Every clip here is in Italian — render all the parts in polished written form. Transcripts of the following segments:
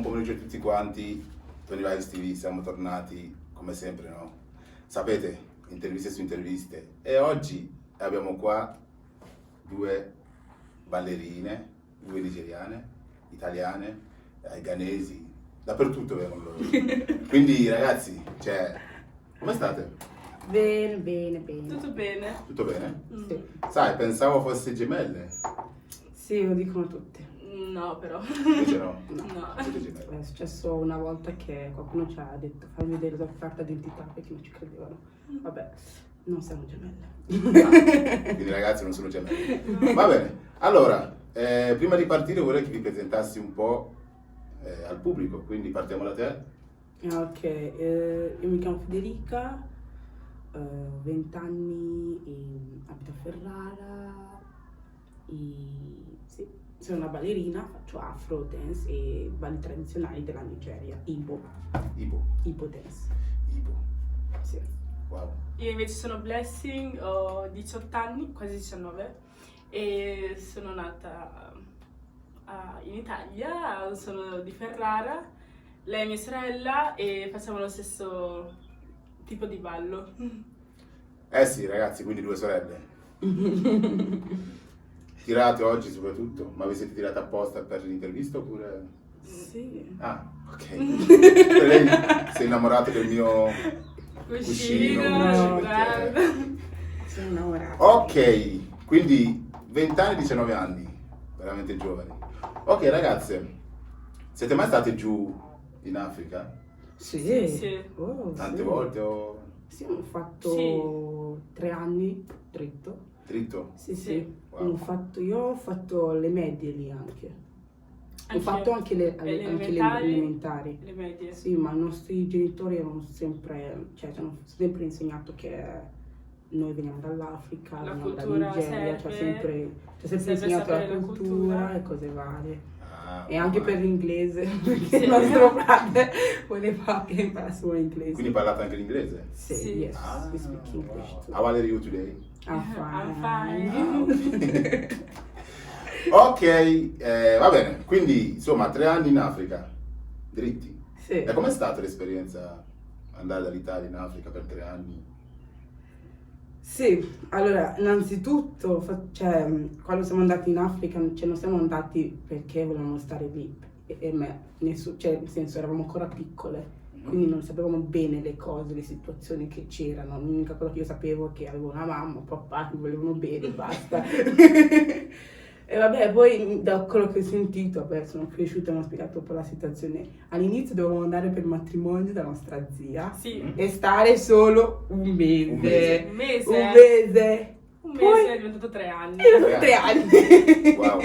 buon pomeriggio a tutti quanti. Tony Live TV, siamo tornati come sempre, no? Sapete, interviste su interviste. E oggi abbiamo qua due ballerine, due nigeriane, italiane, ghanesi, dappertutto vengono loro. Quindi ragazzi, come state? Bene. Tutto bene? Tutto bene? Sì. Sai, pensavo fosse gemelle. Sì, lo dicono tutti. No, però. Invece no. No. Siete gemelle. È successo una volta che qualcuno ci ha detto fammi vedere la carta d'identità perché non ci credevano. Vabbè, non siamo gemelle. Quindi ragazzi non sono gemelli. Va bene. Allora, prima di partire vorrei che vi presentassi un po' al pubblico, quindi partiamo da te. Ok, io mi chiamo Federica, 20 anni, abito a Ferrara, sì, sono una ballerina, faccio afro dance e balli tradizionali della Nigeria, Igbo dance. Ibo. Sì. Wow. Io invece sono Blessing, ho 18 anni, quasi 19, e sono nata in Italia, sono di Ferrara, lei è mia sorella e facciamo lo stesso tipo di ballo. Eh sì, ragazzi, quindi due sorelle. Tirate oggi soprattutto, ma vi siete tirate apposta per l'intervista oppure? Sì. Ah, ok. Lei si è innamorato del mio cuscino. No, guarda. Sono innamorata. Ok, quindi 20 anni, 19 anni, veramente giovani. Ok ragazze, siete mai state giù in Africa? Sì. Sì. Oh, Tante sì. volte o Sì, ho fatto 3 anni dritto. dritto? Sì. Sì. Wow. Io ho fatto le medie lì anche. Ho Anche fatto anche le elementari? elementari. Le medie. Sì, ma i nostri genitori erano sempre, ci hanno sempre insegnato che noi veniamo dall'Africa, La veniamo dalla cultura Nigeria, ci ha sempre insegnato la sapere la cultura cultura. e cose varie. Ah, E anche ormai. per l'inglese, perché Sì. il nostro padre voleva che imparassimo l'inglese. Quindi parlate anche l'inglese? Sì, Sì. yes, Ah, we speak English too. How are you today? I'm I'm fine. fine. Ok, va bene, quindi insomma 3 anni in Africa, dritti. Sì. E com'è stata l'esperienza andare dall'Italia in Africa per 3 anni? Sì, allora, innanzitutto, quando siamo andati in Africa, non siamo andati perché volevamo stare lì, nel senso eravamo ancora piccole, quindi non sapevamo bene le cose, le situazioni che c'erano. L'unica cosa che io sapevo è che avevo una mamma, un papà che volevano bene, basta. E vabbè, poi da quello che ho sentito, sono cresciuta e mi ho spiegato un po' la situazione. All'inizio dovevamo andare per matrimonio da nostra zia Sì. e stare solo un mese. Un mese. Un mese. Un mese. Un Poi- mese è diventato 3 anni. È diventato 3 anni. Wow.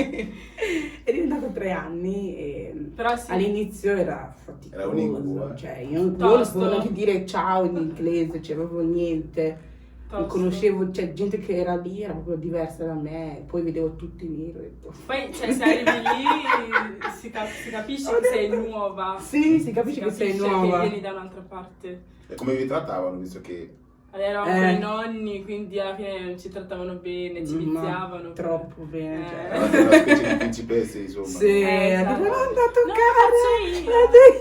È diventato 3 anni e Però sì. all'inizio era faticoso. Era un incubo, eh. Cioè, io non Piuttosto. potevo neanche dire ciao in inglese, cioè proprio niente. Non Tosto. conoscevo, gente che era lì era proprio diversa da me, poi vedevo tutti neri. Ho detto, Poi se arrivi lì si capisce Ho che sei detto- nuova. Sì, si capisce che sei nuova. che vieni da un'altra parte. E come vi trattavano, visto che... Allora, eravamo con i nonni, quindi alla fine ci trattavano bene, ci Ma viziavano. troppo bene. Cioè. Eravate una specie di principesse, insomma. Sì, esatto. tipo, non da Non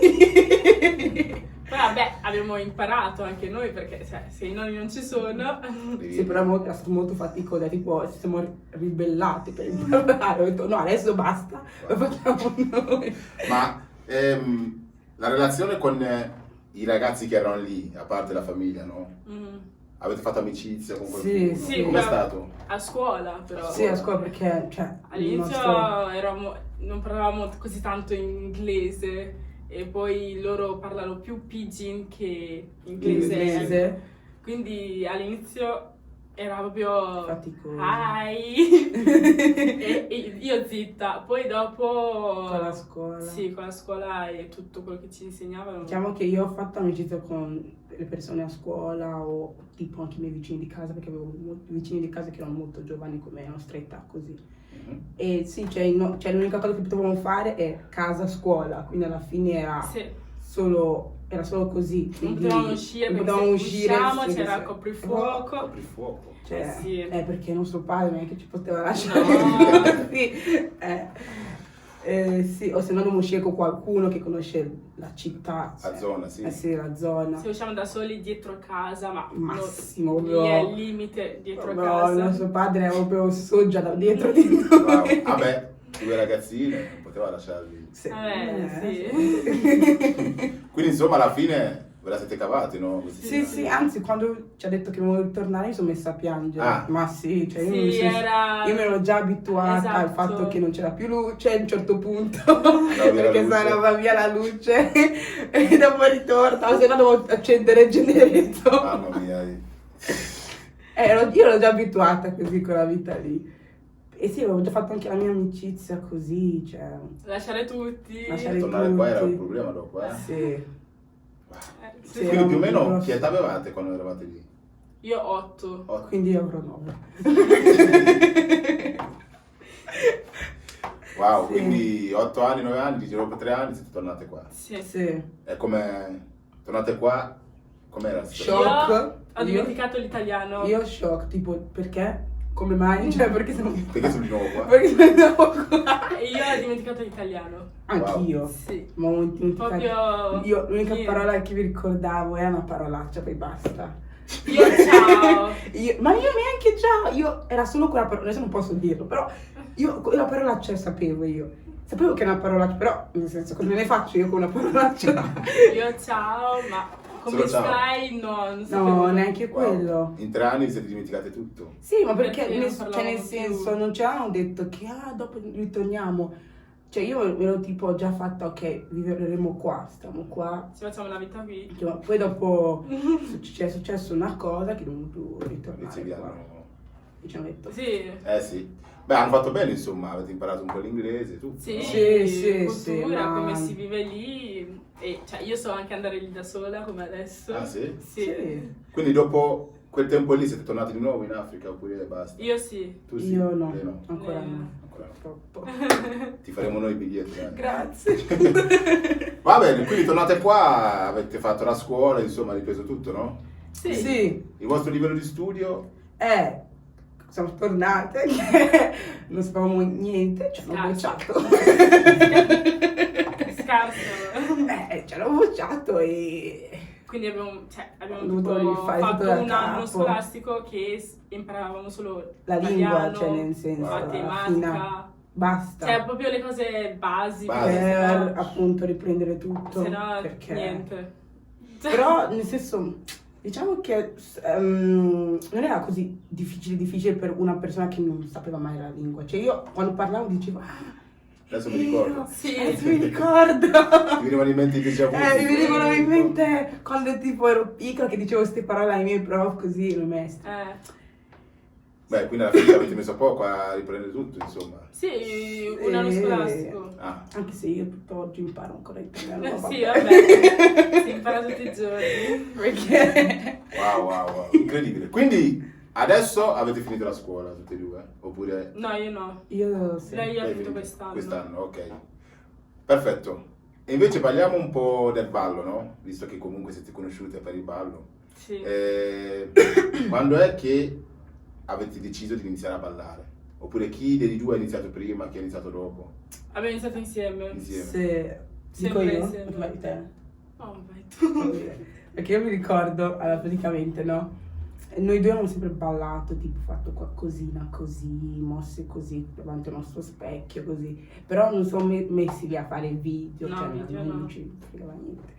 toccare. Poi vabbè, abbiamo imparato anche noi perché se i nonni non ci sono. Sì, però è stato molto faticoso, tipo ci siamo ribellati per imparare, ho detto no, adesso basta, lo facciamo noi. Ma la relazione con i ragazzi che erano lì, a parte la famiglia, no? Mm. Avete fatto amicizia con qualcuno? Sì, sì, Com'è però- stato? A scuola però. Sì, a scuola perché, cioè, il All'inizio nostro... non parlavamo così tanto in inglese e poi loro parlano più pidgin che inglese. Quindi all'inizio era proprio Faticoso. hi e io zitta, poi dopo Con la scuola. Sì, con la scuola e tutto quello che ci insegnavano. Diciamo che io ho fatto amicizia con le persone a scuola o tipo anche i miei vicini di casa perché avevo molti vicini di casa che erano molto giovani come la nostra età così. Mhm. E sì, cioè l'unica cosa che potevamo fare è casa-scuola, quindi alla fine era Sì. era solo così. Non quindi potevamo uscire non perché potevamo se uscire, usciamo sì, c'era sì. il coprifuoco. Coprifuoco. Cioè, Sì. perché nostro padre non è che ci poteva lasciare. No. Sì. Sì, o se no dobbiamo uscire con qualcuno che conosce la città. La zona, sì. Sì, la zona. Se usciamo da soli dietro a casa, ma Massimo, lì bro. è il limite dietro a No, casa. nostro padre è proprio soggia da dietro di noi. Wow. Vabbè, 2 ragazzine, non poteva lasciarli. Sì. Sì. Quindi insomma alla fine ve la siete cavati, no? Così. Sì, anzi, quando ci ha detto che volevo ritornare mi sono messa a piangere. Ah. Ma sì, cioè io, Sì, mi sono- era- io mi ero già abituata al Esatto. fatto che non c'era più luce a un certo punto, via la perché luce. andava via la luce e dopo ritorno, se no dovevo accendere il generator. Mamma mia. Io ero già abituata così con la vita lì. E sì, avevo già fatto anche la mia amicizia così, cioè... Lasciare tutti. Lasciare- Tornare qua era un tutti. problema dopo, eh? Sì. Sì. Sì. Quindi più o meno grosso. che età avevate quando eravate lì? Io 8. Quindi io avrò 9. Wow, Sì. quindi 8 anni, 9 anni, dicevo dopo 3 anni siete tornate qua. Sì. Sì. E come tornate qua? Com'era la Shock. situazione? Ho dimenticato l'italiano. Io shock, tipo, perché? Come mai? Cioè, perché sono... Perché sono di nuovo qua? Perché sono di nuovo qua? E io ho dimenticato l'italiano. Anch'io. Sì. Ma ho dimenticato. Proprio. Io l'unica niente. parola che mi ricordavo era una parolaccia, poi basta. Io ciao. Ma io neanche ciao, io era solo quella parola, adesso non posso dirlo, però io quella parolaccia sapevo io. Sapevo che è una parolaccia, però nel senso cosa me ne faccio io con una parolaccia? Io ciao, ma come Solo ciao. stai? No, non No, sapevo. neanche Wow. quello. In 3 anni vi siete dimenticate tutto. Sì, ma perché, Perché non cioè, parlavamo nel più. senso non ci hanno detto che dopo ritorniamo. Cioè io ero tipo già fatta, ok, vivremo qua, stiamo qua. Ci facciamo la vita qui. Cioè, poi dopo è successo una cosa che non dovuto Invece ritornare vi qua. hanno... E ci hanno detto Sì. Sì. Beh, hanno fatto bene, insomma, avete imparato un po' l'inglese, tutto. Sì, no? Sì, cultura, ma- come si vive lì. E cioè io so anche andare lì da sola come adesso. Ah, sì? Sì. Sì. Quindi dopo quel tempo lì siete tornati di nuovo in Africa oppure basta? Io sì. Tu sì? Io no, Lei no? ancora Eh. no. Ancora no. Troppo. Ti faremo noi i biglietti. Grazie. Va bene, quindi tornate qua, avete fatto la scuola, insomma, ripreso tutto, no? Sì. Sì, Il vostro livello di studio? siamo tornate, che non sapevamo niente, ci hanno Scarso. bocciato. Scarso. Ci hanno bocciato e... Quindi abbiamo Dovuto tipo rifare tutto fatto da un anno capo. scolastico che imparavamo solo La lingua, italiano, cioè nel senso, matematica, basta. cioè proprio le cose basiche. Base. Per no? appunto riprendere tutto. Se no, perché... niente. Però nel senso, diciamo che non era così difficile per una persona che non sapeva mai la lingua. Cioè io quando parlavo dicevo, Adesso mi ricordo. Sì. adesso mi ricordo. Mi venivano in mente i déjà vu. Mi venivano in mente quando tipo ero piccola che dicevo queste parole ai miei prof così, ai maestri. Beh, quindi alla fine avete messo poco a riprendere tutto, insomma. Sì, un anno scolastico. Ah, Anche se io tutt'oggi imparo ancora italiano. ma Sì, vabbè. vabbè, si impara tutti i giorni. Perché? wow, incredibile. Quindi adesso avete finito la scuola tutti e due? Oppure... No, io no. Io sì. Lei ha Hai finito finito quest'anno. ok. Perfetto. E invece parliamo un po' del ballo, no? Visto che comunque siete conosciute per il ballo. Sì. Quando è che avete deciso di iniziare a ballare? Oppure chi dei due ha iniziato prima, chi ha iniziato dopo? Abbiamo iniziato insieme. Insieme. Se... Dico Sempre io? insieme. Vai te. Oh, vai tu. Perché io mi ricordo, allora, praticamente, no? Noi due abbiamo sempre ballato, tipo fatto qualcosina così, mosse così davanti al nostro specchio, così. Però non siamo messi lì a fare video, No, cioè video noi no. non ci fregava niente.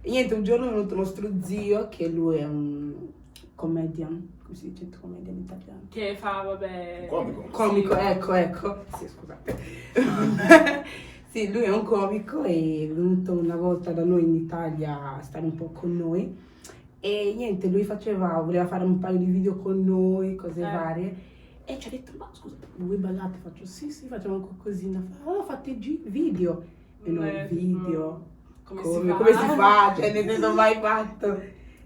E niente, un giorno è venuto nostro zio, che lui è un comedian, come si dice comedian in italiano? Che fa, vabbè... Comico. Comico, Sì. ecco. Sì, scusate. Sì, lui è un comico e è venuto una volta da noi in Italia a stare un po' con noi. E niente, lui voleva fare un paio di video con noi, cose varie. E ci ha detto, ma scusa, voi ballate? Faccio, sì, facciamo qualcosina. Fa, fate video. E noi, video? Come Come si fa? Cioè, ne ho mai fatto.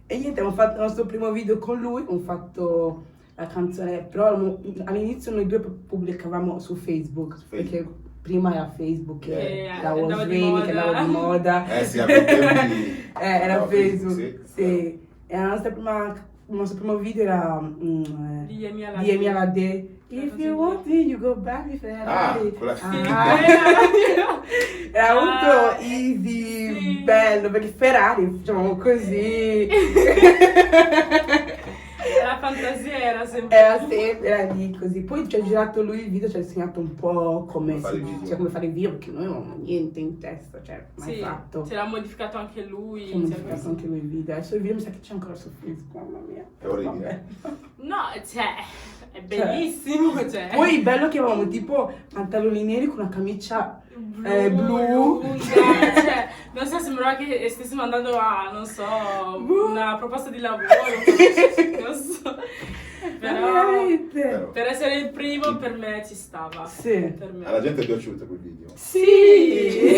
E niente, abbiamo fatto il nostro primo video con lui, abbiamo fatto la canzone, però all'inizio noi due pubblicavamo su Facebook, perché prima era Facebook che la was andava di raining, moda. che andava di moda. Sì, a quei tempi... Era andava Facebook, sì. sì. E la nostra prima il nostro primo video era Di Emi di Emi Alade. If you want it, you go back with Ferrari. Quella Era molto Ah, easy, sì. bello, perché Ferrari facciamo così. La fantasia era sempre... Era lì così. Poi ci ha girato lui il video, ci ha insegnato un po' come, Come fare i video. come fare i video, perché noi non avevamo niente in testa, cioè mai Sì, fatto. ce l'ha modificato anche lui. Ci ha modificato insieme- anche lui il video. Adesso il video mi sa che c'è ancora su Facebook, mamma mia. È orribile. No, cioè, è bellissimo, cioè. Poi il bello che avevamo tipo pantaloni neri con una camicia blu. lunga, cioè, non so, sembrava che stessimo andando a, non so, una proposta di lavoro, non so. Però, Veramente. Però per essere il primo, per me ci stava. Sì. Per me. alla gente è piaciuto quel video. Sì.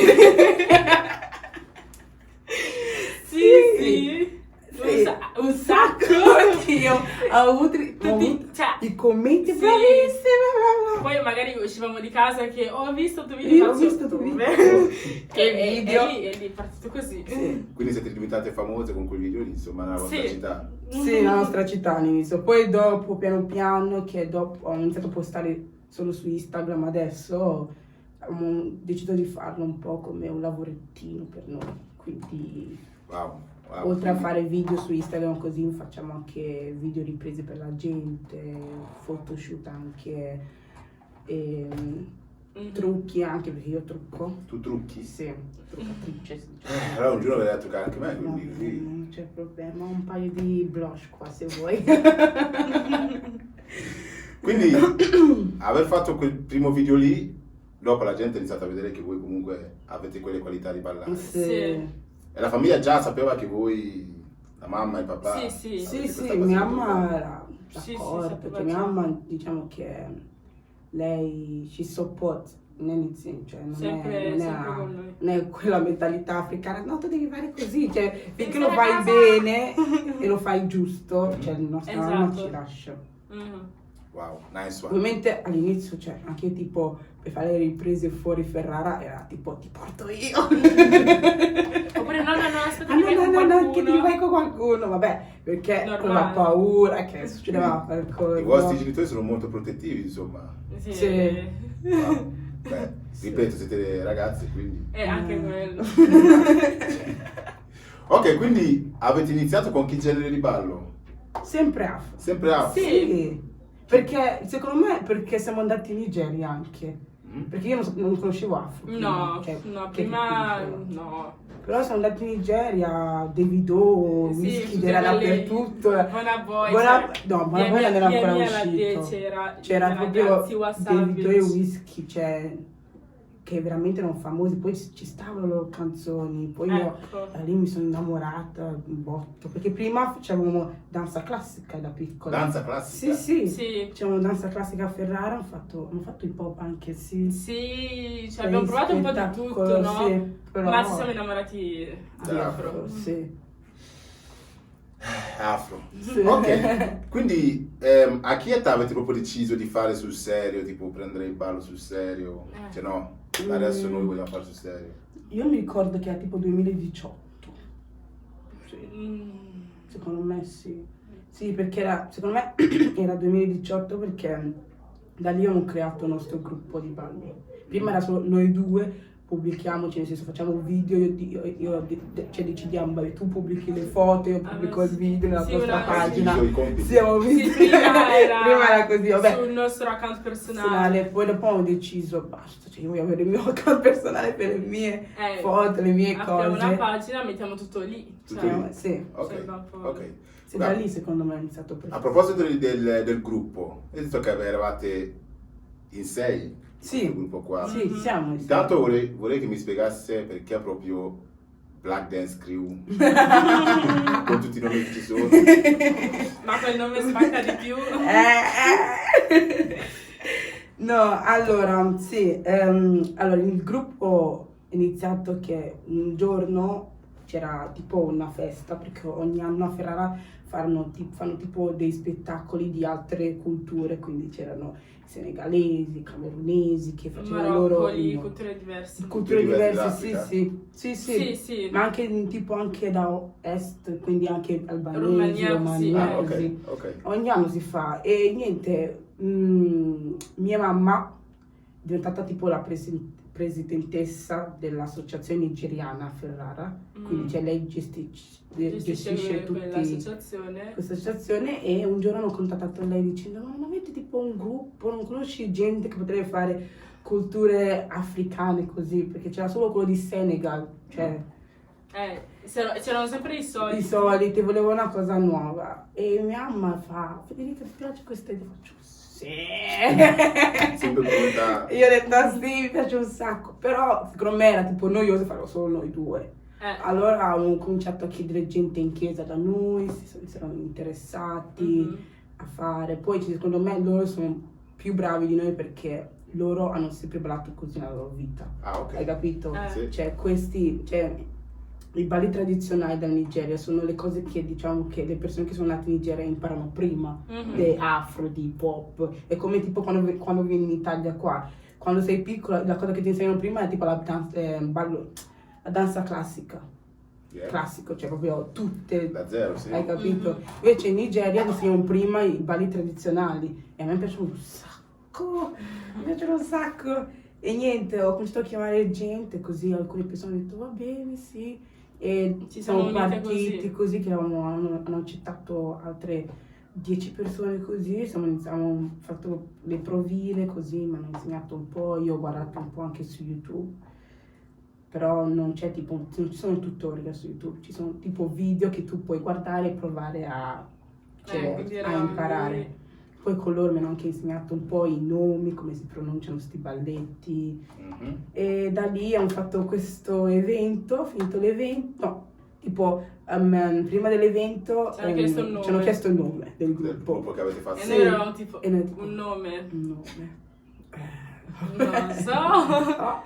Sì. Sì. Un sacco. Oddio, ho avuto Tutti, cioè, i commenti sì. bravissimi, bla bla. Poi magari uscivamo di casa che ho visto il tuo video. Io ho faccio, visto il tuo dove? video. Che E video. lì è partito così. Sì. Quindi siete diventate famose con quel video lì, insomma, nella vostra Sì. città. Sì, la nostra città all'inizio. Poi dopo, piano piano, che dopo ho iniziato a postare solo su Instagram adesso, abbiamo deciso di farlo un po' come un lavorettino per noi. Quindi, Wow. oltre a fare video su Instagram così, facciamo anche video riprese per la gente, photoshoot anche, Mhm. trucchi anche, perché io trucco. Tu trucchi? Sì, truccatrice. si dice. Allora un giorno verrai a truccare anche me, No, quindi sì. non c'è problema, ho un paio di blush qua se vuoi. Quindi aver fatto quel primo video lì, dopo la gente ha iniziato a vedere che voi comunque avete quelle qualità di ballare. Sì. E la famiglia già sapeva che voi, la mamma e il papà... Sì, sì. avete Sì, questa sì, passione mia per il mamma ballo. era Sì, sì, d'accordo, sapeva perché mia già. mamma diciamo che lei ci support in anything, cioè Sempre con noi. non è quella mentalità africana, no tu devi fare così, cioè finché lo stare a fai casa. bene e lo fai giusto, cioè il nostro mamma Esatto. ci lascia. Mhm. Wow, nice one. Ovviamente all'inizio, cioè anche io tipo per fare le riprese fuori Ferrara era tipo ti porto io. Oppure no, aspetta, Ah, che vai con no, che qualcuno. ti vai con qualcuno, vabbè, perché con la Normale. paura che succedeva qualcosa. I vostri genitori sono molto protettivi, insomma. Sì. Sì. Wow. Beh, ripeto, siete ragazzi, quindi... E anche quello. Ok, quindi avete iniziato con che genere di ballo? Sempre afro. Sempre afro? Sì. Perché secondo me perché siamo andati in Nigeria anche. Mm? Perché io non conoscevo afro. prima, No, cioè, no, che prima dicevo. no. Però siamo andati in Nigeria, Davido, Sì, Wizkid tutte era quelle- dappertutto. Buona Boy. Buona- cioè, no, Buona Boy non era Yemi ancora Alade uscito. C'era proprio ragazzi, Wasabi. Davido e Wizkid, cioè, che veramente erano famosi, poi ci stavano le loro canzoni, poi io Ecco. da lì mi sono innamorata un botto, perché prima facevamo danza classica da piccola. Danza classica? Sì, sì, Sì. facevamo danza classica a Ferrara, hanno fatto hip hop anche, sì. Sì, cioè, abbiamo provato un po' di tutto, Spettacolo, no? sì, però Ma ci siamo innamorati di Dell'afro. afro, sì. Afro. Sì. Ok, quindi a che età avete proprio deciso di fare sul serio, tipo prendere il ballo sul serio? Cioè no, adesso noi vogliamo fare sul serio. Io mi ricordo che era tipo 2018. Sì. Mm. Secondo me sì. Sì, perché secondo me era 2018 perché da lì abbiamo creato il nostro gruppo di balli. Prima era solo noi due, pubblichiamoci, nel senso facciamo un video, cioè decidiamo, vabbè, tu pubblichi le foto, io pubblico il video nella sì, nostra una- pagina. I compiti. Siamo Sì, visti. prima era, Prima era così, vabbè. sul nostro account personale. Personale, poi dopo ho deciso, basta, cioè io voglio avere il mio account personale per le mie foto, le mie Apriamo cose. una pagina, mettiamo tutto lì. Tutto Cioè, lì. Sì, Ok, Sembra un po'. ok. sì, da lì secondo me è iniziato per A proposito del gruppo, hai detto che eravate in 6, Sì. questo gruppo qua. Sì, siamo in Intanto vorrei che mi spiegasse perché proprio Black Dance Crew, con tutti i nomi che ci sono. Ma quel nome spacca di più. No, allora, sì, allora il gruppo è iniziato che un giorno c'era tipo una festa, perché ogni anno a Ferrara fanno tipo dei spettacoli di altre culture, quindi c'erano senegalesi, camerunesi che facevano loro Marocco, culture diverse. culture diverse, d'Africa? sì, ma anche tipo anche da est, quindi anche albanesi, Romania, romania, Ah, ok, così. ok. Ogni anno si fa e niente, mia mamma è diventata tipo la presidentessa dell'associazione nigeriana a Ferrara, quindi cioè, lei gestisce tutti quell'associazione. questa associazione e un giorno hanno contattato lei dicendo ma non avete tipo un gruppo, non conosci gente che potrebbe fare culture africane così, perché c'era solo quello di Senegal, cioè C'erano sempre i soliti. i soliti, volevo una cosa nuova e mia mamma fa Federica ti piace questa idea? Faccio sì. Sempre pronta. Io ho detto sì, mi piace un sacco, però secondo me era tipo noioso farlo solo noi due. Allora abbiamo cominciato a chiedere gente in chiesa da noi, si erano interessati a fare. Poi secondo me loro sono più bravi di noi perché loro hanno sempre ballato così nella loro vita. Ah, ok. Hai capito? Sì. Cioè, i balli tradizionali della Nigeria sono le cose che diciamo che le persone che sono nate in Nigeria imparano prima, di afro, di pop. È come tipo quando vieni in Italia qua, quando sei piccola, la cosa che ti insegnano prima è tipo la danza classica. Yeah. Classico, cioè proprio tutte. Da zero, sì. Hai capito? Invece in Nigeria ti insegnano prima i balli tradizionali e a me piacciono un sacco, e niente, ho cominciato a chiamare gente così, alcune persone hanno detto va bene, sì, e Ci siamo siamo unite partiti così che hanno accettato altre 10 persone così, abbiamo fatto le provine così, mi hanno insegnato un po', io ho guardato un po' anche su YouTube. Però non c'è tipo, non ci sono tutorial su YouTube, ci sono tipo video che tu puoi guardare e provare a imparare. Poi con loro mi hanno anche insegnato un po' i nomi, come si pronunciano sti balletti. E da lì hanno fatto questo evento, finito l'evento, no, tipo prima dell'evento ci hanno chiesto il nome del Del gruppo. gruppo che avete fatto. E noi eravamo tipo, E noi tipo, un nome. Un nome. Non so.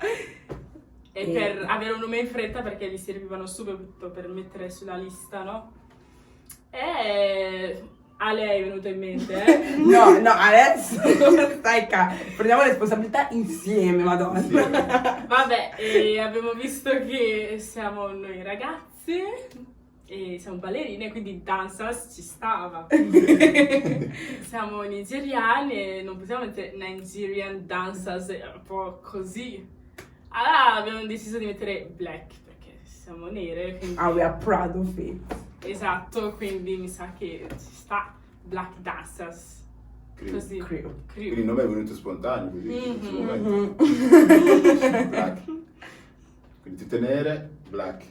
E E- per avere un nome in fretta perché gli servivano subito per mettere sulla lista, no? E a lei è venuto in mente, No, adesso stai prendiamo le responsabilità insieme, madonna. Vabbè, e abbiamo visto che siamo noi ragazze e siamo ballerine, quindi dancers ci stava. Siamo nigeriane, non possiamo mettere Nigerian dancers, è un po' così. Allora abbiamo deciso di mettere black perché siamo nere, quindi... We are proud of it. Esatto, quindi mi sa che ci sta Black Dancers. Crew. Così. Crew. Quindi il nome è venuto spontaneo, così, in questo momento. Black. Quindi tutte nere, black.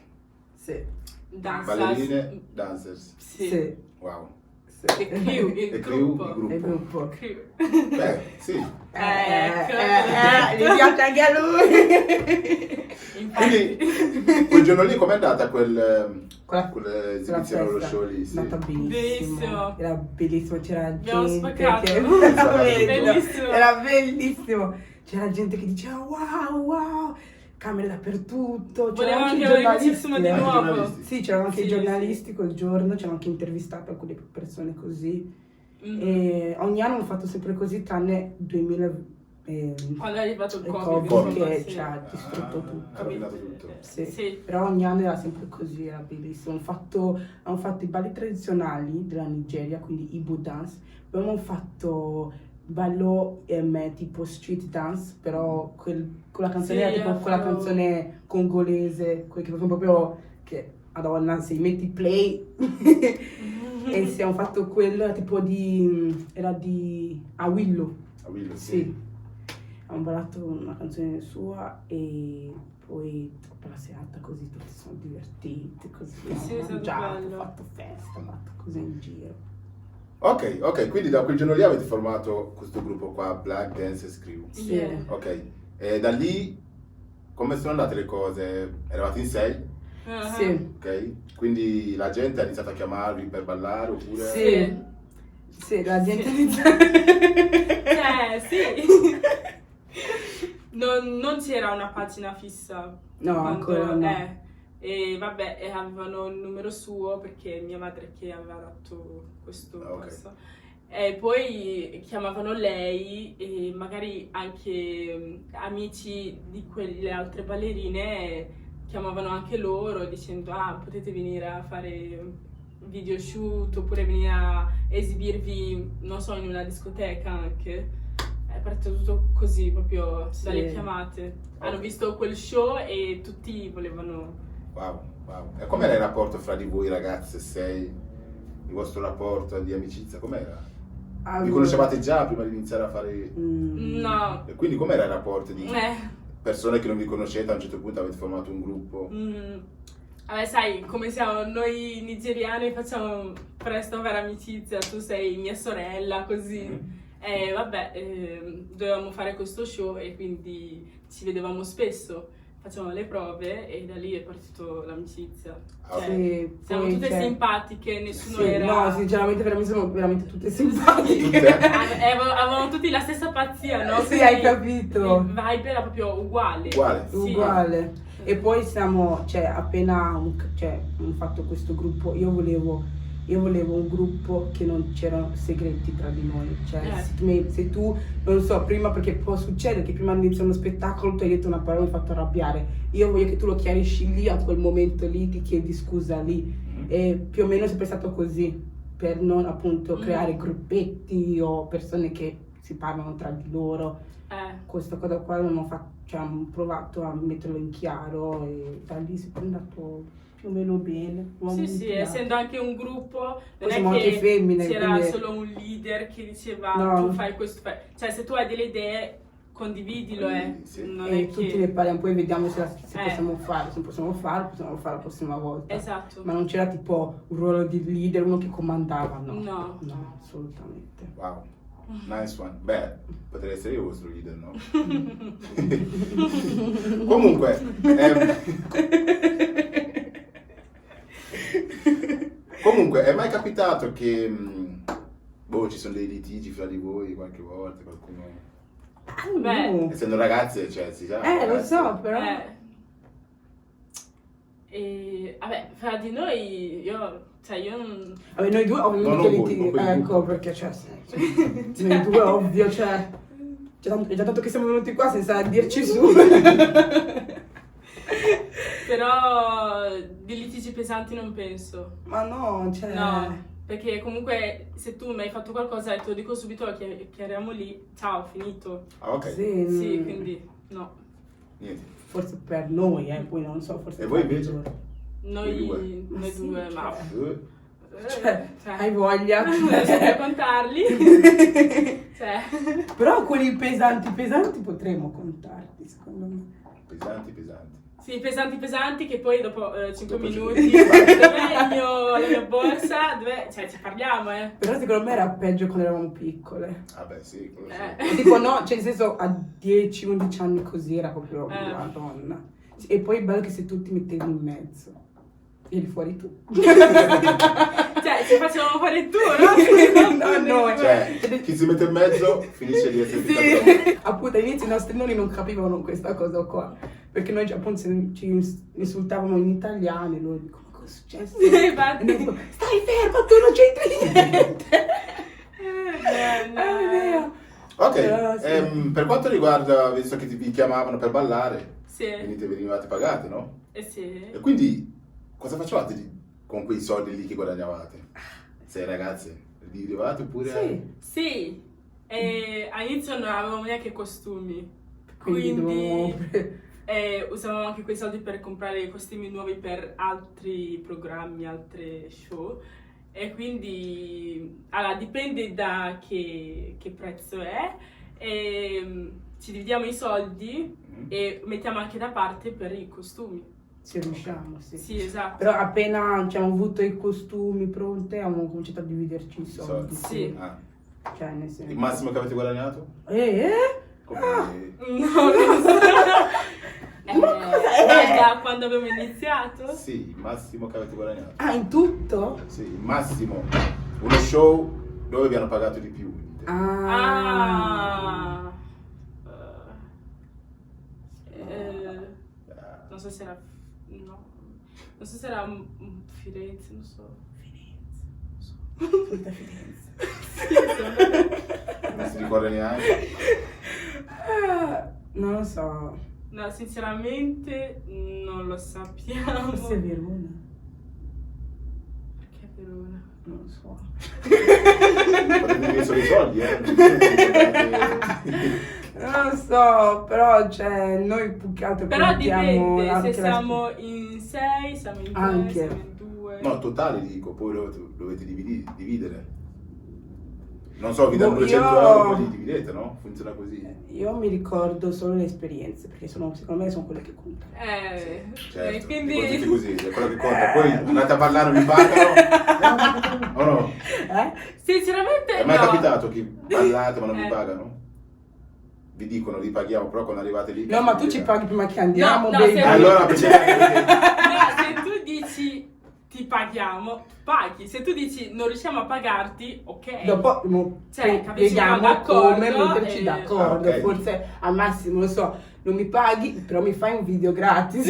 Sì. Dancers. Ballerine, dancers. Sì. Wow. E crew, il E crew, gruppo. il gruppo. Crew. Beh, sì. Mi piace anche a lui. Infatti. Quindi, quel giorno lì com'è andata Quella quell'esibizione, lo show lì? è Sì. andata benissimo. Bellissimo. Era bellissimo, c'era Abbiamo gente spaccato. che... Bellissimo. Era bellissimo. C'era gente che diceva wow, camere dappertutto. Volevo C'erano anche i velocissimo di Anche nuovo. giornalisti. Sì, c'erano anche i Sì, giornalisti quel giorno, c'erano anche intervistato alcune persone così. Mhm. E ogni anno hanno fatto sempre così, tranne 2000. Quando è arrivato il Il Covid, Covid insomma, che sì. ci ha distrutto tutto. Ha rovinato tutto. Sì. Sì. Però ogni anno era sempre così, era bellissimo. Hanno fatto i balli tradizionali della Nigeria, quindi Igbo dance. Poi abbiamo fatto ballo tipo street dance, però quella canzone Sì, era tipo quella afro. canzone congolese, quel che proprio che Madonna, se metti play e sì, abbiamo fatto quello, era tipo era di Awillo. A Willow, Sì. Abbiamo ballato una canzone sua e poi tutta la serata così tutti sono divertiti, così Sì, è abbiamo stato mangiato, bello. fatto festa, fatto così in giro. Ok, quindi da quel giorno lì avete formato questo gruppo qua, Black Dancers Crew. Sì. Yeah. Ok, e da lì come sono andate le cose? Eravate in 6, Uh-huh. Sì, ok? Quindi la gente ha iniziato a chiamarvi per ballare oppure... sì, la gente Sì. inizia... Sì. Non c'era una pagina fissa. No, ancora no. e vabbè, e avevano il numero suo perché mia madre che aveva dato questo Ok. posto. E poi chiamavano lei e magari anche amici di quelle altre ballerine chiamavano anche loro dicendo potete venire a fare video shoot oppure venire a esibirvi, non so, in una discoteca anche. È partito tutto così, proprio dalle Sì. chiamate. Hanno Ok. visto quel show e tutti volevano... Wow, wow. E com'era il rapporto fra di voi ragazze? Il vostro rapporto di amicizia, com'era? Vi Allora, conoscevate già prima di iniziare a fare... No. E quindi com'era il rapporto di Eh. persone che non vi conoscete, a un certo punto avete formato un gruppo? Vabbè, sai, come siamo noi nigeriani, facciamo presto a fare amicizia, tu sei mia sorella, così. E vabbè, dovevamo fare questo show e quindi ci vedevamo spesso, facevamo le prove e da lì è partito l'amicizia. Ah, Cioè, sì, siamo poi, tutte cioè, simpatiche, nessuno sì, era... no, sinceramente veramente siamo veramente tutte simpatiche. Tutte? Avevamo tutti la stessa pazzia, no? Sì, hai capito. Il vibe era proprio uguale. Uguale? Sì. Uguale. E poi siamo, cioè, appena hanno fatto questo gruppo, io volevo un gruppo che non c'erano segreti tra di noi. Cioè, se tu, non so, prima, perché può succedere che prima inizia uno spettacolo, tu hai detto una parola e mi hai fatto arrabbiare. Io voglio che tu lo chiarisci lì, a quel momento lì, ti chiedi scusa lì. E più o meno è sempre stato così, per non appunto creare gruppetti o persone che si parlano tra di loro. Questa cosa qua abbiamo provato a metterlo in chiaro e da lì si è andato più o meno bene. Sì, essendo anche un gruppo, non Poi è siamo che anche femmine, c'era quindi- solo un leader che diceva No. tu fai questo, cioè se tu hai delle idee condividilo, Sì. non E è tutti che... ne parliamo, poi vediamo se Eh. possiamo fare, se non possiamo fare la prossima volta. Esatto. Ma non c'era tipo un ruolo di leader, uno che comandava, no. No. No, assolutamente. Wow, nice one. Beh, potrei essere io il vostro leader, no? Comunque, comunque, è mai capitato che ci sono dei litigi fra di voi qualche volta, qualcuno... Beh. No. Essendo ragazze, cioè, si sa... Lo ragazze- so, però. E vabbè, fra di noi io non... Vabbè, noi due ovvio No, che non voi, litighi- non quel ecco, gruppo. perché cioè, noi due ovvio, cioè, è già tanto che siamo venuti qua senza dirci su. Però di litigi pesanti non penso. Ma no, cioè... No, perché comunque se tu mi hai fatto qualcosa e te lo dico subito, lo chiariamo lì, ciao, finito. Ah, ok. Sì, Sì, quindi no. Niente. forse per noi, poi non so, forse E voi per invece? loro. Noi Ma noi sì, due, cioè. ma... Cioè, hai voglia? Non so come contarli. Cioè... Però quelli pesanti potremmo contarli, secondo me. Pesanti, pesanti. Sì, pesanti che poi dopo 5 Dopo minuti, cinque- dov'è la mia borsa, dov'è... Cioè, ci parliamo, Però secondo me era peggio quando eravamo piccole. Ah beh, sì, quello Eh. sì. Tipo no, cioè nel senso a 10-11 anni così era proprio Madonna. E poi è bello che se tu ti mettevi in mezzo. Eri fuori tu. Cioè, ci facevamo fare tu, no? No, no, Cioè, chi si mette in mezzo finisce di essere piccato. Sì, appunto all'inizio i nostri nonni non capivano questa cosa qua, perché noi appunto ci insultavano in italiano e loro dicono cosa è successo? Sì, infatti. E noi dico, stai fermo, tu non c'entri niente. È vero. Ok, Sì. per quanto riguarda, visto che vi chiamavano per ballare, Sì. venivate pagate, no? Sì. E quindi cosa facevate con quei soldi lì che guadagnavate? Sei ragazze, li dividevate oppure... Sì, Sì. E all'inizio non avevamo neanche costumi. quindi Quindi dovevamo... usavamo anche quei soldi per comprare costumi nuovi per altri programmi, altre show. E quindi allora, dipende da che prezzo è. E, ci dividiamo i soldi e mettiamo anche da parte per i costumi. Se riusciamo, sì. Sì, esatto. Però appena abbiamo avuto i costumi pronti, abbiamo cominciato a dividerci i soldi. Sì. Ah. Cioè, nel senso... Il massimo che avete guadagnato? Come? Come... No, non so. Da quando abbiamo iniziato? Sì, il massimo che avete guadagnato. Ah, in tutto? Sì, il massimo. Uno show dove vi hanno pagato di più. Ah. Ah. Non so se era... No. Non so se era Firenze, non so. Tutta Firenze. Non si ricorda neanche. Non lo so. No, sinceramente non lo sappiamo. Forse è Verona. Perché Verona? Non lo so. Potete dire solo i soldi, Non lo so, però cioè noi più che altro Però contiamo dipende, anche se la siamo in 6, siamo in 3, Anche. siamo in 2. No, totale dico, poi dovete dividere. Non so, vi danno Boh, 200 io- euro, poi li dividete, no? Funziona così. Io mi ricordo solo le esperienze, perché secondo me sono quelle che contano. Certo, quindi... dico tutti così, è quello che conta. Poi andate a ballare, vi pagano? O no? Sinceramente È mai no. capitato che ballate ma non vi pagano? Vi dicono vi paghiamo, però quando arrivate lì... No, ma tu ci paghi prima che andiamo, No, baby. se- Allora, perché... No, se tu dici ti paghiamo, paghi. Se tu dici non riusciamo a pagarti, ok. Dopo Cioè, capisci, vediamo d'accordo, come metterci e- d'accordo. Ah, ok. Forse al massimo, lo so, non mi paghi, però mi fai un video gratis.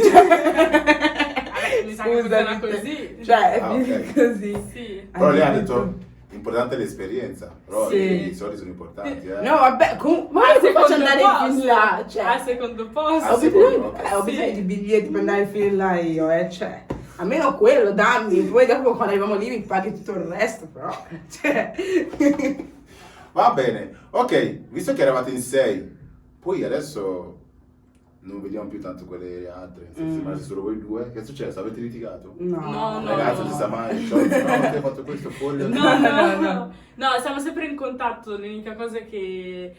Mi sa che funziona così. Cioè, Ah, ok. così. Sì. Però lei ha Hai detto, importante è l'esperienza, però Sì. i soldi sono importanti, No, vabbè, ma Al io ti faccio secondo andare posto. fin là. Cioè, Al secondo posto. Al ho secondo, bisogno, ok. ho Sì. bisogno di biglietti per andare fin là io, cioè. Almeno quello, dammi. Poi dopo quando arriviamo lì mi paghi tutto il resto, però. Cioè. Va bene, ok, visto che eravate in 6, poi adesso non vediamo più tanto quelle altre, siete rimasti solo voi due, che è successo? Avete litigato? No. No, no. Ragazzi, non si sa mai, cioè, no, ti hai fatto questo fuori da No, No, no. No, siamo sempre in contatto. L'unica cosa è che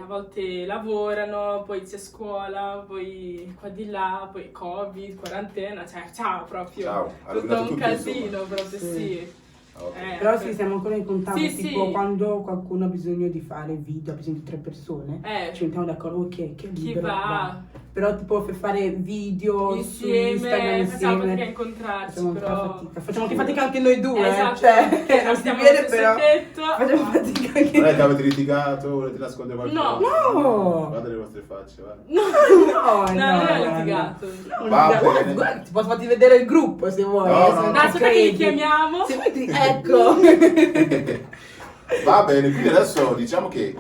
a volte lavorano, poi c'è scuola, poi qua di là, poi Covid, quarantena, cioè ciao proprio. Ciao, ha tutto rovinato un tutto, casino insomma. proprio, Sì. sì. Ok. Però sì, siamo ancora in contatto, Sì, tipo sì. quando qualcuno ha bisogno di fare video, ha bisogno di 3 persone, ci mettiamo d'accordo, ok, che è Chi libero, va? Però tipo per fare video su Insieme, Instagram facciamo fatica a insieme, incontrarci, facciamo un po' però... fatica. Facciamo anche fatica anche noi due, Esatto, cioè, che non si stiamo vede allo stesso però, tetto. facciamo fatica anche Non è che noi. avete litigato, volete nascondere qualcosa? No. Guardate le vostre facce, va. No, No, non è litigato. No. Va Guarda, bene. guarda, ti posso farti vedere il gruppo se vuoi. No, se no, non no. ci Aspetta che li credi. chiamiamo. Se vuoi ecco. Va bene, quindi adesso diciamo che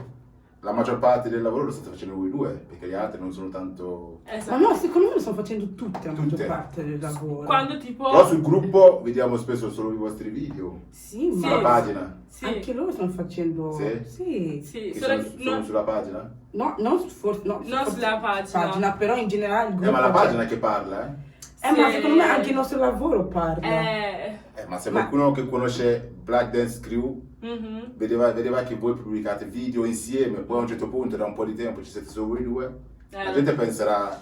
la maggior parte del lavoro lo state facendo voi due, perché gli altri non sono tanto... Ma Esatto. no, secondo me lo stanno facendo tutte la maggior Tutte. parte del lavoro. Quando tipo... Però sul gruppo vediamo spesso solo i vostri video, Sì, Sì. ma sulla pagina. Sì. anche loro stanno facendo... Sì? Sì. Sì, Che solo- sono no, sulla pagina? No, non forse... No, Non sulla pagina. però in generale il gruppo... Ma la pagina che parla, ma sì. secondo me anche il nostro lavoro parla. Ma se Ma- qualcuno che conosce Black Dance Crew mhm. vedeva che voi pubblicate video insieme, poi a un certo punto, da un po' di tempo, ci siete solo voi due, la gente penserà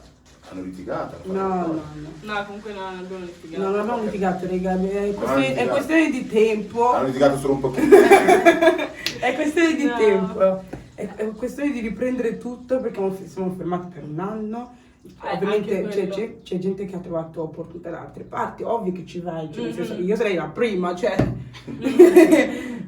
hanno litigato. hanno No, fatto no, qualcosa. no. No, comunque non abbiamo litigato. No, non abbiamo Ok. litigato, raga. È litigato. questione di tempo. Hanno litigato solo un pochino. È questione di No. tempo. È questione di riprendere tutto perché siamo fermati per un anno. Ovviamente anche quello. c'è gente che ha trovato opportunità da altre parti, ovvio che ci vai, cioè, nel Mhm. senso, io sarei la prima, cioè.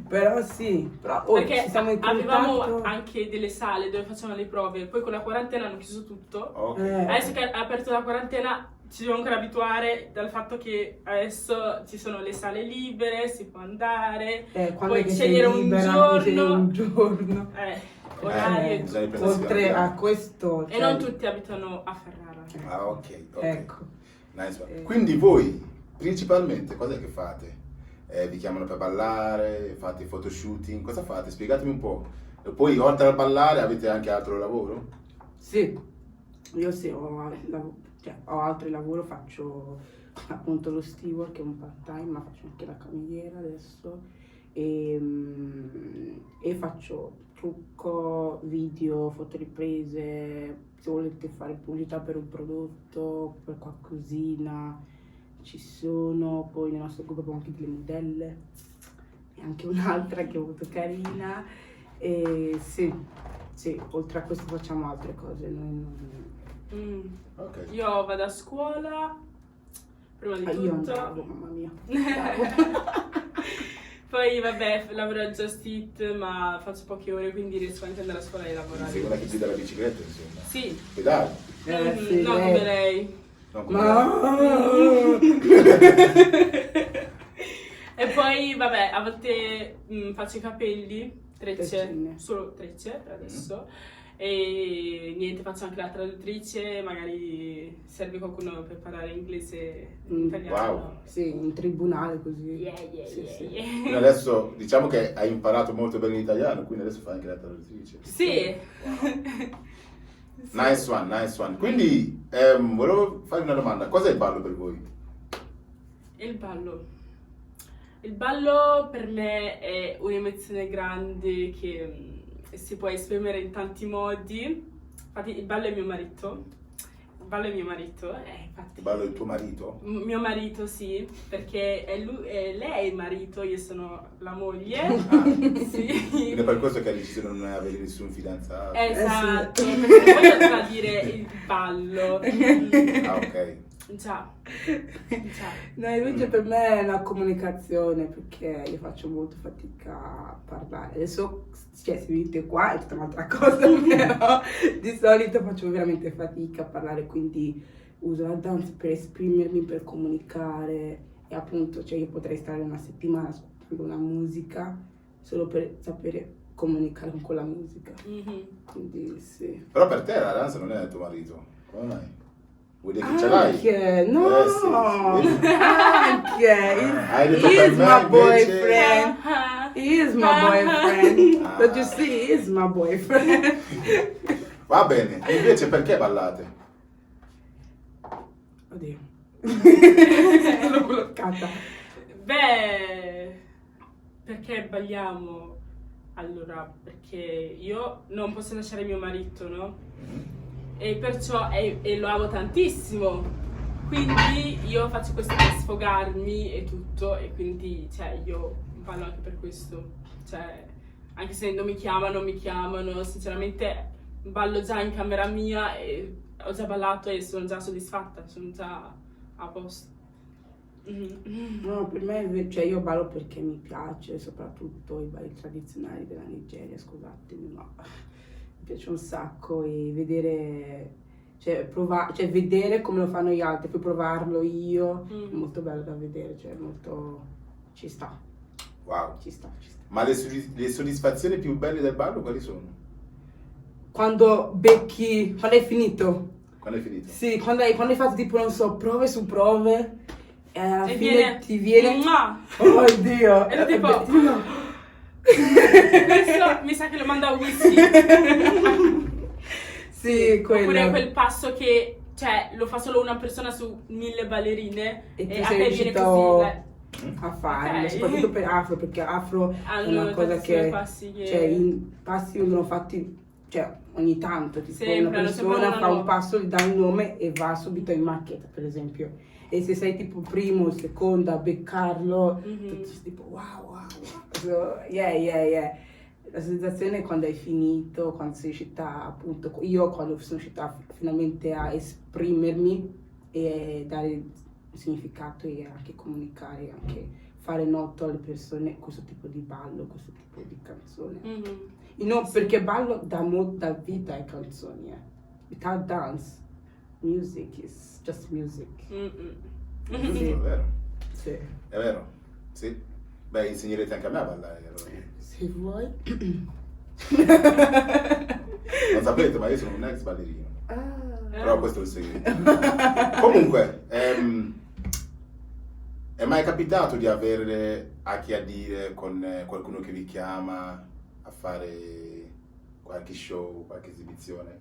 Però sì, però Perché ci siamo in avevamo contatto. anche delle sale dove facevano le prove, poi con la quarantena hanno chiuso tutto. Ok. Adesso che è aperto la quarantena ci dobbiamo ancora abituare dal fatto che adesso ci sono le sale libere, si può andare, Quando puoi è che scegliere sei un libera, giorno. puoi scegliere un giorno. Orario. bisogna riprendere Oltre piano a piano. questo, E cioè, non tutti abitano a Ferrara. Ah, ok, ok. Ecco. Nice one. Quindi voi, principalmente, cos'è che fate? Vi chiamano per ballare, fate photoshooting, cosa fate? Spiegatemi un po'. E poi, oltre al ballare, avete anche altro lavoro? Sì, io sì, ho altri lavori, faccio appunto lo steward che è un part-time, ma faccio anche la cameriera adesso e faccio trucco, video, fotoriprese, se volete fare pubblicità per un prodotto, per qualcosina, ci sono, poi nel nostro gruppo abbiamo anche delle modelle e anche un'altra che è molto carina e sì, oltre a questo facciamo altre cose, noi non... Ok. Io vado a scuola, prima di io tutto. andavo, mamma mia. Poi vabbè, lavoro al Just Eat, ma faccio poche ore, quindi riesco anche ad andare a scuola e Quindi lavorare. sei quella che guida la bicicletta, insomma. Sì. Pedali. Sì, no, come lei. Non come Ma... E poi, vabbè, a volte faccio i capelli, trecce, Treccine. solo trecce per adesso. E niente, faccio anche la traduttrice, magari serve qualcuno per parlare inglese in italiano. Wow. Sì, in tribunale così. Yeah. Quindi adesso diciamo che hai imparato molto bene l'italiano, quindi adesso fai anche la traduttrice. Sì. Nice one. Quindi volevo fare una domanda, cos'è il ballo per voi? Il ballo. Il ballo per me è un'emozione grande che si può esprimere in tanti modi. Infatti il ballo è mio marito. Infatti. Il ballo è il tuo marito? Mio marito, sì, perché lei è il marito, io sono la moglie. Sì. Quindi è per questo che hai deciso di non avere nessun fidanzato. Esatto, perché voglio tradire il ballo. Ah, ok. Già. No, invece per me è una comunicazione perché io faccio molto fatica a parlare. Adesso, cioè, se venite qua è tutta un'altra cosa, però di solito faccio veramente fatica a parlare, quindi uso la danza per esprimermi, per comunicare e appunto, cioè, io potrei stare una settimana ascoltando una musica solo per sapere comunicare con quella musica. Mhm. Quindi sì. Però per te la danza non è tuo marito, come mai? Vuol dire che ce l'hai? Anche, no, Sì. anche, Hai detto he per is me, my invece- boyfriend, he is my boyfriend, Ah. don't you see, he is my boyfriend. Va bene, invece perché ballate? Oddio, sono bloccata. Beh, perché balliamo? Allora, perché io non posso lasciare mio marito, no? E perciò e lo amo tantissimo. Quindi io faccio questo per sfogarmi e tutto. E quindi, cioè, io ballo anche per questo. Cioè, anche se non mi chiamano, sinceramente ballo già in camera mia e ho già ballato e sono già soddisfatta, sono già a posto. No, per me, cioè io ballo perché mi piace, soprattutto i balli tradizionali della Nigeria, scusatemi, ma mi piace un sacco e vedere, cioè vedere come lo fanno gli altri, poi provarlo io, è molto bello da vedere, cioè molto, ci sta, Wow. ci sta. Ma le soddisfazioni più belle del ballo quali sono? Quando è finito, Quando hai finito? sì, quando hai fatto tipo, non so, prove su prove, e alla E fine ti viene, Mua! oh Dio, E tipo- no. Questo mi sa che lo manda a Whisky. Sì, quello. Oppure quel passo che, cioè, lo fa solo una persona su 1000 ballerine E tu a sei te viene riuscito così. a farlo, Ok. soprattutto per Afro, perché Afro è Hanno una cosa tantissimi che, passi che... cioè, i passi vengono fatti, cioè, ogni tanto, tipo Sempre, una hanno sempre persona una fa un nuova. passo, gli dà il nome e va subito in macchetta, per esempio. E se sei tipo primo, seconda, a beccarlo, Mhm. tutti tipo wow. So, yeah. La sensazione è quando hai finito, quando sei riuscita appunto, io quando sono riuscita finalmente a esprimermi e dare significato e anche comunicare, anche fare noto alle persone questo tipo di ballo, questo tipo di canzone. Mhm. Sì. Perché ballo dà vita alle canzoni, Without dance, music is just music. Mm-mm. Sì. È vero? Sì. È vero? Sì? Beh, insegnerete anche a me a ballare allora. Se vuoi. Non sapete, ma io sono un ex ballerino. Ah. Però questo è il segreto. Comunque, è mai capitato di avere a che a dire con qualcuno che vi chiama a fare qualche show, qualche esibizione,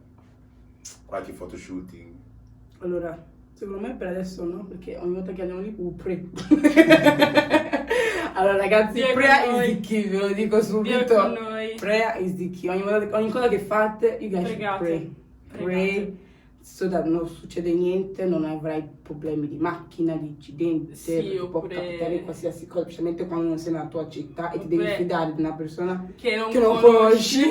qualche photoshooting? Allora, secondo me per adesso no, perché ogni volta che andiamo lì, pre. Allora ragazzi, Dio è prayer con is noi. the key, ve lo dico Dio è subito. con noi. Prayer is the key. Ogni cosa che fate, you guys should Pregate. pray. Pray, so that non succede niente, non avrai problemi di macchina, di incidente, Sì, perché può oppure- capitare qualsiasi cosa, specialmente quando non sei nella tua città e ti Oppure- devi fidare di una persona Che non che non conosci,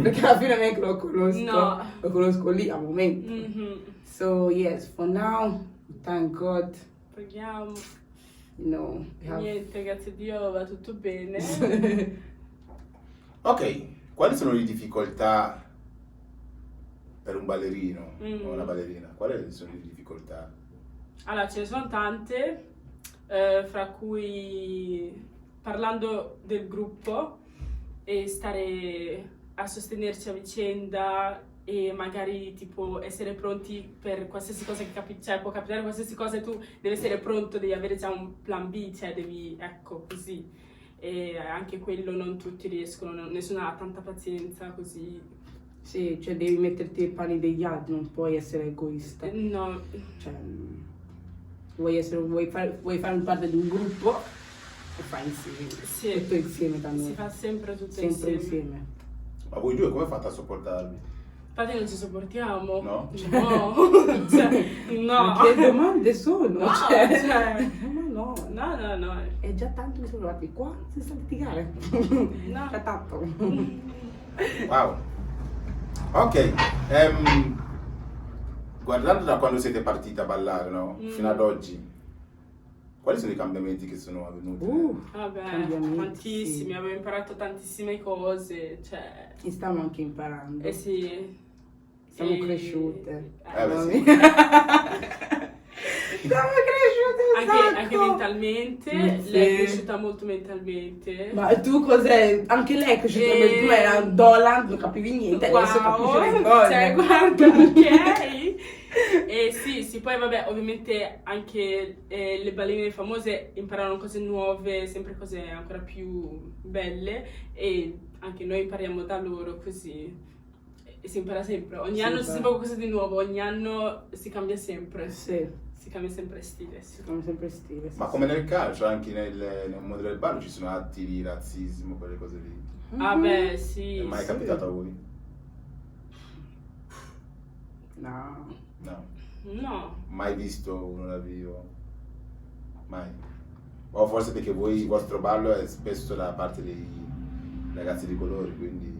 perché alla fine neanche lo conosco, No. lo conosco lì al momento. Mhm. So yes, for now, thank God, Preghiamo. you know, we have... Niente, grazie a Dio va tutto bene. Ok, quali sono le difficoltà per un ballerino o una ballerina? Quali sono le difficoltà Allora, ce ne sono tante, fra cui parlando del gruppo e stare a sostenerci a vicenda e magari tipo essere pronti per qualsiasi cosa che cioè può capitare qualsiasi cosa e tu devi essere pronto, devi avere già un plan B, cioè devi, ecco, così. E anche quello non tutti riescono, nessuno ha tanta pazienza così. Sì, cioè devi metterti nei panni degli altri, non puoi essere egoista. No, Cioè, vuoi fare parte di un gruppo e fai insieme. sì, Tutto insieme da si noi. fa sempre tutto Sempre insieme. insieme. Ma voi due come fate a sopportarvi? Infatti non ci sopportiamo. No? No, cioè, no. Ma che domande sono? No, Cioè, cioè, ma no. no. È già tanto che siamo arrivati qua senza litigare. No. Già tanto. Wow. Ok, guardando da quando siete partiti a ballare, no? Fino ad oggi, quali sono i cambiamenti che sono avvenuti? Vabbè, Cambiamenti, tantissimi, sì. abbiamo imparato tantissime cose, cioè, E stiamo anche imparando. sì. Siamo E- cresciute. beh, sì. Siamo cresciute un Anche sacco. mentalmente, Sì. lei è cresciuta molto mentalmente. Ma tu cos'è? Anche lei è cresciuta E- tu era un Dolan, non capivi niente, adesso capisci le cose. Cioè, guarda, ok. E sì, poi vabbè, ovviamente anche le ballerine famose imparano cose nuove, sempre cose ancora più belle e anche noi impariamo da loro così. E si impara sempre, ogni Sì, anno c'è beh. sempre qualcosa di nuovo, ogni anno si cambia sempre, Sì, si cambia sempre stile. Sì. siamo sempre stile. Ma come nel calcio, anche nel mondo del ballo ci sono atti di razzismo, quelle cose lì. Ah beh, sì. È mai sì. capitato a voi? No. No. No. Mai visto uno da vivo? Mai. O forse perché voi, il vostro ballo è spesso da parte dei ragazzi di colore, quindi...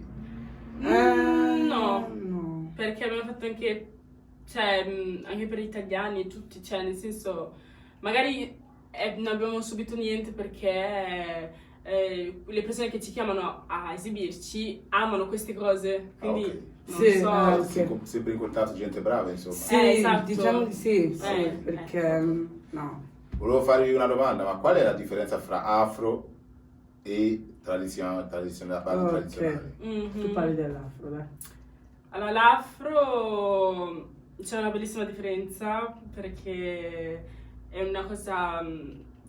No. No. Perché abbiamo fatto anche, cioè, anche per gli italiani e tutti, cioè, nel senso, magari non abbiamo subito niente perché le persone che ci chiamano a esibirci amano queste cose, quindi ok. non Sì, so. ok. Sempre incontrato gente brava, insomma. Sì, esatto. diciamo di sì, perché ecco. no. Volevo farvi una domanda, ma qual è la differenza fra afro e tradizionale, ballo Ok. tradizionale? Mhm. Tu parli dell'afro, dai. Allora, l'afro c'è una bellissima differenza perché è una cosa,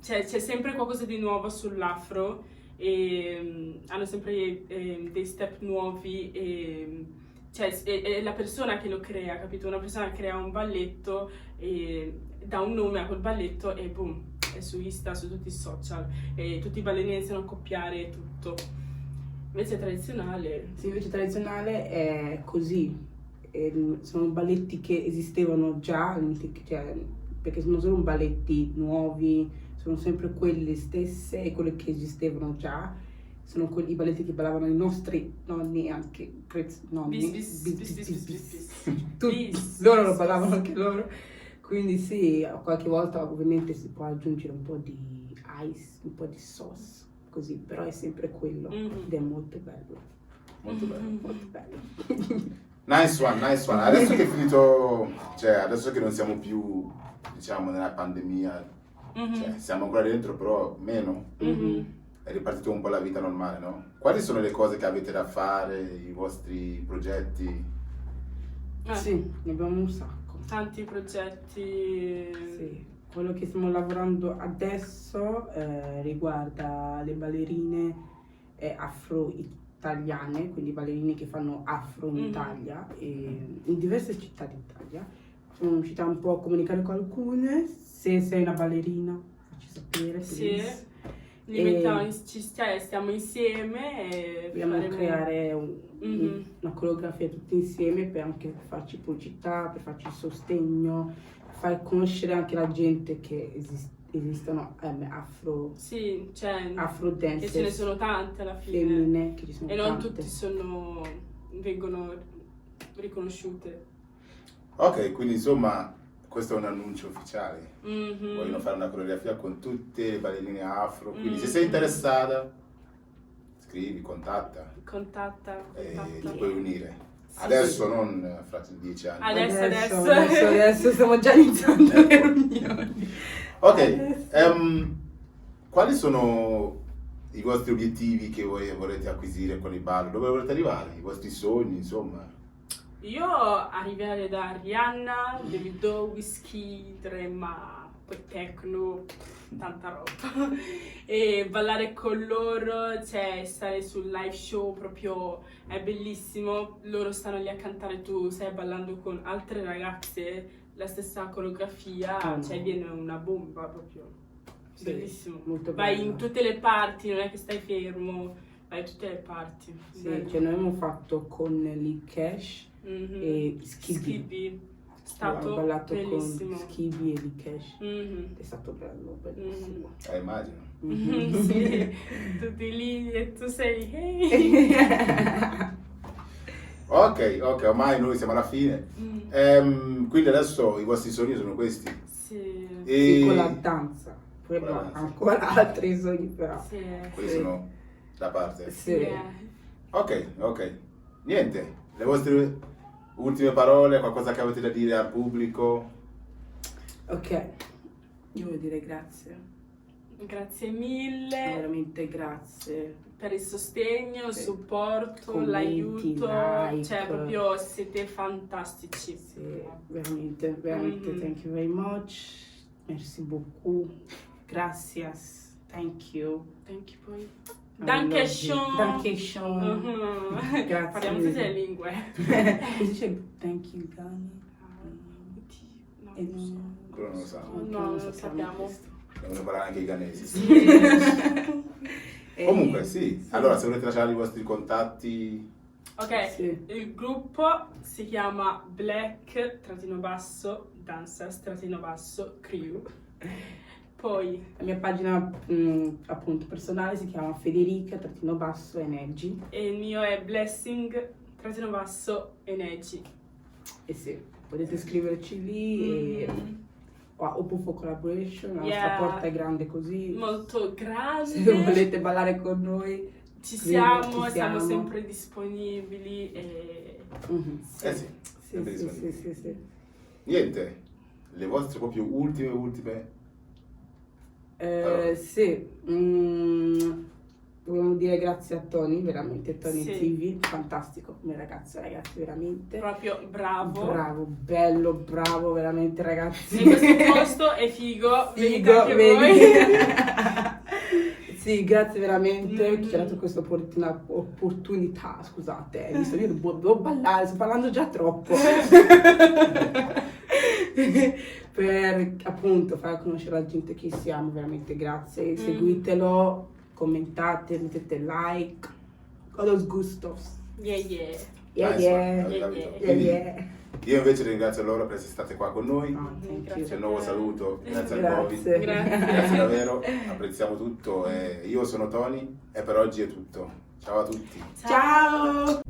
c'è sempre qualcosa di nuovo sull'afro e hanno sempre dei step nuovi e cioè è la persona che lo crea, capito? Una persona crea un balletto e dà un nome a quel balletto e boom, è su Insta, su tutti i social e tutti i ballerini iniziano a copiare e tutto. Invece tradizionale. Sì, invece tradizionale è così. Sono balletti che esistevano già, cioè, perché non sono balletti nuovi, sono sempre quelle stesse e quelle che esistevano già. Sono i balletti che ballavano i nostri nonni, anche nonni. Tutti, loro lo ballavano anche loro. Quindi sì, qualche volta ovviamente si può aggiungere un po' di ice, un po' di sauce, così, però è sempre quello ed è molto bello. Molto bello. Molto bello. Nice one, nice one. Adesso che è finito, cioè adesso che non siamo più, diciamo, nella pandemia, cioè siamo ancora dentro, però meno, è ripartito un po' la vita normale, no? Quali sono le cose che avete da fare, i vostri progetti? Sì, ne abbiamo un sacco. Tanti progetti. Sì. Quello che stiamo lavorando adesso riguarda le ballerine afro-italiane, quindi ballerine che fanno afro in Italia e in diverse città d'Italia. Sono riuscita un po' a comunicare con alcune. Se sei una ballerina, facci sapere, Sì. please. Stiamo insieme e Dobbiamo faremo- creare una coreografia tutti insieme per anche farci pubblicità, per farci sostegno, per far conoscere anche la gente che esistono afro Sì, cioè, afro che ce ne dancers sono tante alla fine. femmine, che ci sono E non tante. tutti vengono riconosciute. Ok, quindi insomma questo è un annuncio ufficiale. Mhm. Vogliono fare una coreografia con tutte le ballerine afro, quindi se sei interessata, scrivi, contatta Contatta. e ti puoi unire. Adesso non fra 10 anni. Adesso. Stiamo già iniziando le riunioni. Ok, quali sono i vostri obiettivi che voi volete acquisire con il ballo? Dove volete arrivare? I vostri sogni, insomma? Io arrivare da Rihanna, Davido, Wizkid, Rema, poi techno, tanta roba. E ballare con loro, cioè stare sul live show proprio è bellissimo. Loro stanno lì a cantare, tu stai ballando con altre ragazze, la stessa coreografia, cioè viene una bomba proprio. Sì, Bellissimo. molto Vai bello. in tutte le parti, non è che stai fermo, vai in tutte le parti. Sì, Bello. cioè noi abbiamo fatto con Lee Cash Mhm. e Skippy. Skippy. Ho Stato ballato bellissimo. con Skippy e Lee Cash. Mhm. È stato bello, bellissimo. Immagino. Mhm, sì, tutti lì e tu sei hey. Ok, ormai noi siamo alla fine. Quindi adesso i vostri sogni sono questi. Sì, Sì, E con la danza. Poi Con la abbiamo danza. ancora altri sogni però. sì. quelli Sì. sono da parte. Sì. Ok. Niente, le vostre ultime parole, qualcosa che avete da dire al pubblico? Ok, io voglio dire grazie. Grazie mille Veramente grazie. per il sostegno, il Sì. supporto, Commenti, l'aiuto, like. cioè proprio siete fantastici. Sì, veramente, Mhm. thank you very much. Merci beaucoup. Gracias. Thank you. Thank you poi. I Danke love you. schön. Danke schön. Mhm. Grazie Parliamo mille. tutte le lingue. Si dice thank you, Gani? No, E non so. Quello non lo so. No, non lo sappiamo. questo. Devono parlare anche i ghanesi. E- Comunque sì, allora se volete lasciare i vostri contatti, Ok, Sì. il gruppo si chiama Black-Dancers-Crew. Poi La mia pagina appunto personale si chiama Federica-Energy. il mio è Blessing-Energy. E sì, potete scriverci lì e Open for Collaboration, la nostra Yeah. porta è grande così. Molto Se grande. volete ballare con noi, Ci siamo. siamo sempre disponibili e mhm. sì, Sì, sempre sì, disponibili. sì. Niente, le vostre proprio ultime. Allora. Sì, vogliamo dire grazie a Tony, veramente, Tony Sì. TV, fantastico come ragazzi, veramente. proprio bravo. Bravo, bello, bravo, veramente ragazzi. E questo posto è figo, venite Figo, anche vedi? voi. Sì, grazie veramente, Mhm. che ci ha dato questa opportunità, scusate, visto io devo ballare, sto parlando già troppo. Per appunto far conoscere la gente chi siamo, veramente grazie, seguitelo, commentate, mettete like, con los gustos. Yeah. Yeah, Nice yeah, one, avete Yeah, capito? yeah. Quindi yeah. Io invece ringrazio loro per essere state qua con noi. No, thank Grazie. you. C'è il nuovo saluto, grazie a voi. Grazie. Grazie davvero, apprezziamo tutto. Io sono Tony e per oggi è tutto. Ciao a tutti. Ciao!